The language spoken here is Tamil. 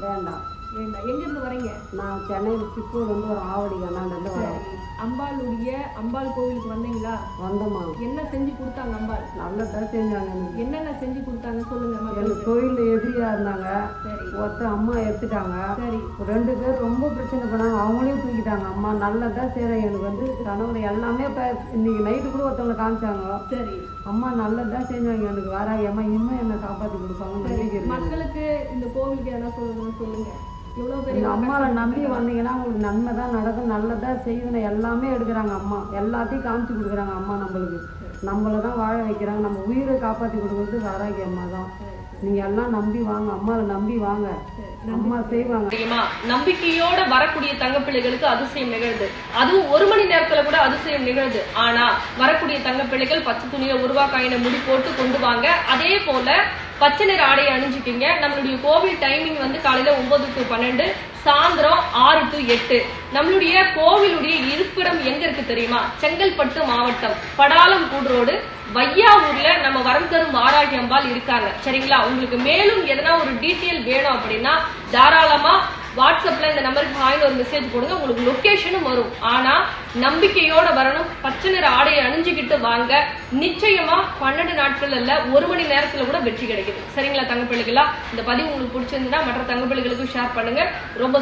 வேண்டாம். எங்க இருந்து வரீங்க? நான் சென்னையில் சிக்கூர்ல இருந்து ஒரு ஆவடி கண்ணாண்டு வரேன். அம்பாள் கோவிலுக்கு வந்தீங்களா? வந்தோமா. என்ன செஞ்சு கொடுத்தாங்க அம்பாள்? நல்லதான் செஞ்சாங்க. என்னென்ன செஞ்சு கொடுத்தாங்க சொல்லுங்க. எனக்கு கோயில்ல எதிரியா இருந்தாங்க. ஒருத்தர் அம்மா எடுத்துட்டாங்க. சரி. 2 பேர் ரொம்ப பிரச்சனை பண்ணாங்க, அவங்களையும் தூக்கிட்டாங்க. அம்மா நல்லதா செய்யறேன். எனக்கு வந்து கனவுல எல்லாமே இன்னைக்கு நைட்டு கூட ஒருத்தவங்களை காமிச்சாங்க. சரி. அம்மா நல்லதா செஞ்சாங்க. எனக்கு வாராகி அம்மா இன்னும் என்ன காப்பாத்தி கொடுப்பாங்க. மக்களுக்கு இந்த கோவிலுக்கு என்ன சொல்லணும்னு சொல்லுங்க. அம்மாவை நம்பி வந்தீங்கன்னா உங்களுக்கு நன்மை தான் நடக்கும், நல்லதா செய்யணும். எல்லாமே எடுக்கிறாங்க அம்மா, எல்லாத்தையும் காமிச்சு கொடுக்குறாங்க அம்மா. நம்மளை தான் வாழ வைக்கிறாங்க. நம்ம உயிரை காப்பாற்றி கொடுக்குறது வாராகி அம்மா தான். நீங்க எல்லாம் நம்பி வாங்க, அம்மாவை நம்பி வாங்க, அம்மா செய்வாங்க. நம்பிக்கையோட வரக்கூடிய தங்கப்பிள்ளைகளுக்கு அதிசயம் நிகழ்து. அதுவும் 1 மணி நேரத்துல கூட அதிசயம் நிகழ்து. ஆனா வரக்கூடிய தங்கப்பிள்ளைகள் பச்சை துணியை உருவாக்காயின முடி போட்டு கொண்டு வாங்க. அதே போல பச்சை நிற ஆடையை அணிஞ்சுக்கிங்க. நம்மளுடைய கோவில் டைமிங் வந்து காலையில 9 to 12, சாயந்தரம் 6 to 8. நம்மளுடைய கோவிலுடைய இருப்பிடம் எங்க இருக்கு தெரியுமா? செங்கல்பட்டு மாவட்டம், படாலம் கூடுரோடு, வையாவூர்ல நம்ம வரம் தரும் வாராகி அம்பாள் இருக்காங்க. சரிங்களா? உங்களுக்கு மேலும் எதனா ஒரு டீட்டெயில் வேணும் அப்படின்னா தாராளமா வாட்ஸ்அப்ல இந்த நம்பருக்கு ஹாய்னு ஒரு மெசேஜ் போடுங்க. உங்களுக்கு லொகேஷனும் வரும். ஆனா நம்பிக்கையோட வரணும். பச்சை நிற ஆடையை அணிஞ்சுக்கிட்டு வாங்க. நிச்சயமா 12 நாட்கள் இல்ல, 1 மணி நேரத்துல கூட வெற்றி கிடைக்குது. சரிங்களா தங்கப்பிள்ளைகளா? இந்த பதிவு உங்களுக்கு பிடிச்சிருந்தா மற்ற தங்கப்பிள்ளைகளுக்கும் ஷேர் பண்ணுங்க. ரொம்ப